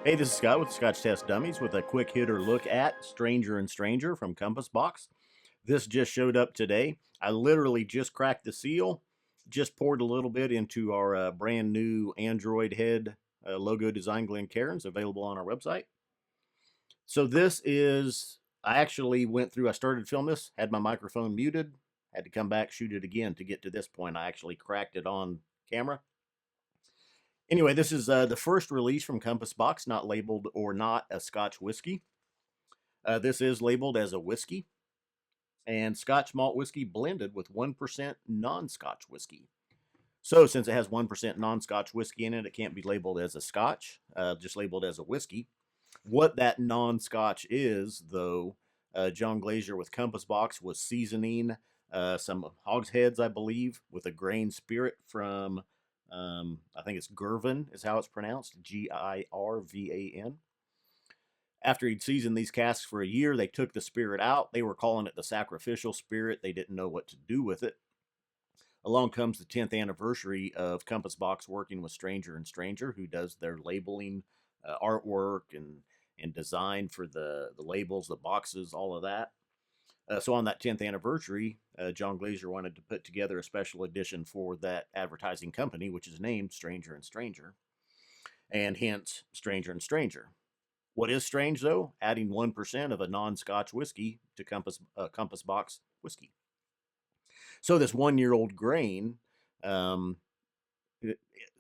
Hey, this is Scott with Scotch Test Dummies with a quick hitter look at Stranger and Stranger from Compass Box. This just showed up today. I literally just cracked the seal, just poured a little bit into our brand new Android head logo design Glencairns available on our website. So this is, I actually went through, I started film this, had my microphone muted, had to come back, shoot it again to get to this point. I actually cracked it on camera. Anyway, this is the first release from Compass Box, not labeled or not a Scotch whiskey. This is labeled as a whiskey and Scotch malt whiskey blended with 1% non-Scotch whiskey. So since it has 1% non-Scotch whiskey in it, it can't be labeled as a Scotch, just labeled as a whiskey. What that non-Scotch is, though, John Glazier with Compass Box was seasoning some hogsheads, I believe, with a grain spirit from, I think it's Girvan is how it's pronounced, Girvan. After he'd seasoned these casks for a year, they took the spirit out. They were calling it the sacrificial spirit. They didn't know what to do with it. Along comes the 10th anniversary of Compass Box working with Stranger and Stranger, who does their labeling, artwork, and design for the labels, the boxes, all of that. So on that 10th anniversary, John Glazier wanted to put together a special edition for that advertising company, which is named Stranger and Stranger, and hence Stranger and Stranger. What is strange, though, adding 1% of a non-Scotch whiskey to Compass Box whiskey. So this one-year-old grain, um,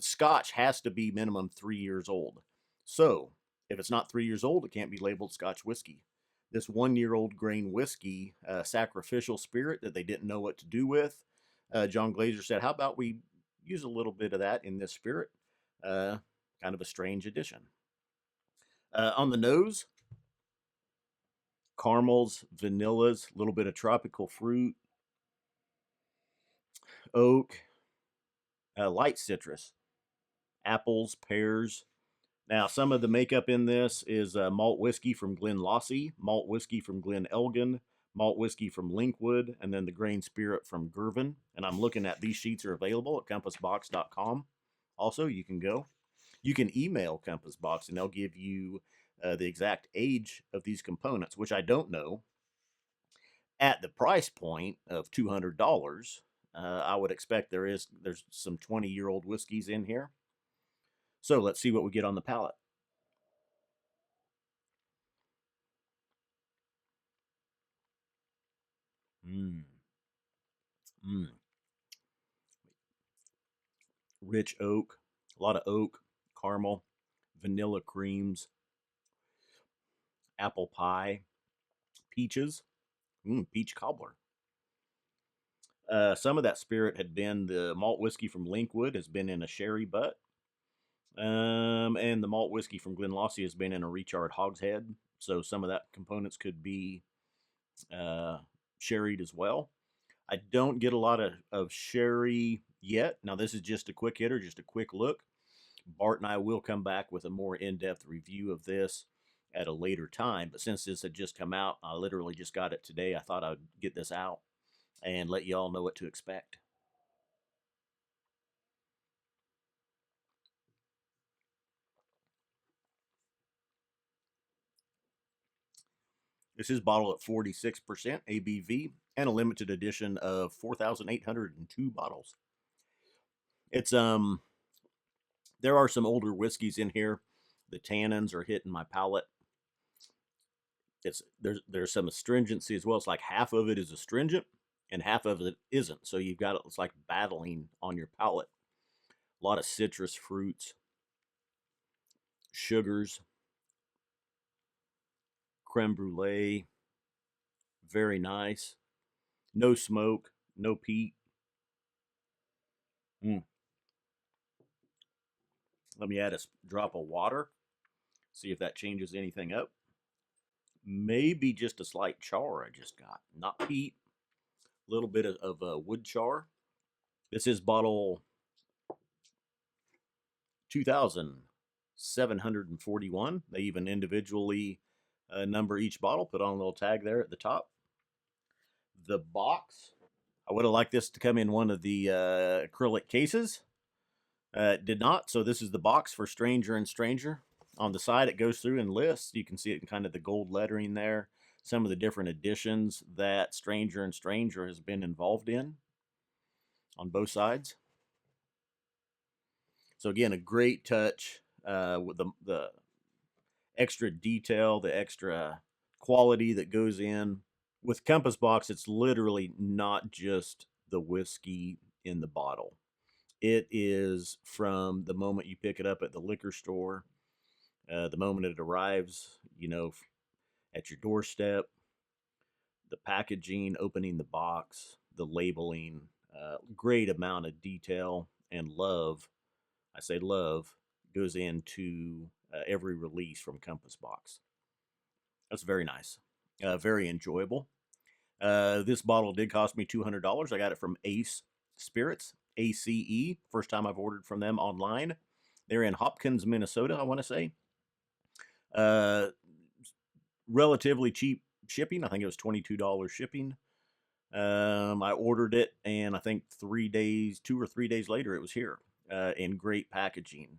Scotch has to be minimum 3 years old. So if it's not 3 years old, it can't be labeled Scotch whiskey. This one-year-old grain whiskey, sacrificial spirit that they didn't know what to do with, John Glazier said, how about we use a little bit of that in this spirit? Kind of a strange addition. On the nose, caramels, vanillas, a little bit of tropical fruit, oak, light citrus, apples, pears. Now, some of the makeup in this is malt whiskey from Glenlossie, malt whiskey from Glen Elgin, malt whiskey from Linkwood, and then the grain spirit from Girvan. And I'm looking at these sheets are available at compassbox.com. Also, you can go. You can email Compass Box, and they'll give you the exact age of these components, which I don't know. At the price point of $200, I would expect there's some 20-year-old whiskeys in here. So let's see what we get on the palate. Mmm. Mmm. Rich oak, a lot of oak, caramel, vanilla creams, apple pie, peaches, peach cobbler. Some of that spirit had been the malt whiskey from Linkwood has been in a sherry butt. And the malt whiskey from Glenlossie has been in a recharred hogshead. So some of that components could be sherried as well. I don't get a lot of sherry yet. Now, this is just a quick hitter, just a quick look. Bart and I will come back with a more in-depth review of this at a later time. But since this had just come out, I literally just got it today. I thought I'd get this out and let you all know what to expect. This is bottled at 46% ABV and a limited edition of 4,802 bottles. It's there are some older whiskeys in here. The tannins are hitting my palate. There's some astringency as well. It's like half of it is astringent and half of it isn't. So you've got it's like battling on your palate. A lot of citrus fruits, sugars, creme brulee, very nice. No smoke, no peat. Let me add a drop of water, see if that changes anything up. Maybe just a slight char I just got, not peat, a little bit of wood char. This is bottle 2,741. They even individually number each bottle, put on a little tag there at the top. The box, I would have liked this to come in one of the acrylic cases. It did not, so this is the box for Stranger and Stranger. On the side, it goes through and lists. You can see it in kind of the gold lettering there. Some of the different editions that Stranger and Stranger has been involved in on both sides. So again, a great touch with the extra detail, the extra quality that goes in. With Compass Box, it's literally not just the whiskey in the bottle. It is from the moment you pick it up at the liquor store, the moment it arrives, at your doorstep, the packaging, opening the box, the labeling, great amount of detail and love. I say love goes into every release from Compass Box. That's very nice, very enjoyable. This bottle did cost me $200. I got it from Ace Spirits, ACE. First time I've ordered from them online. They're in Hopkins, Minnesota, I want to say. Uh, Relatively cheap shipping. I think it was $22 shipping. I ordered it, and I think 2 or 3 days later, it was here in great packaging.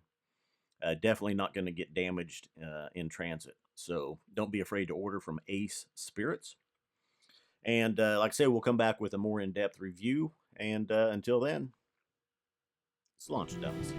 Definitely not going to get damaged in transit. So don't be afraid to order from Ace Spirits. And like I say, we'll come back with a more in-depth review. And until then, it's launch dummies.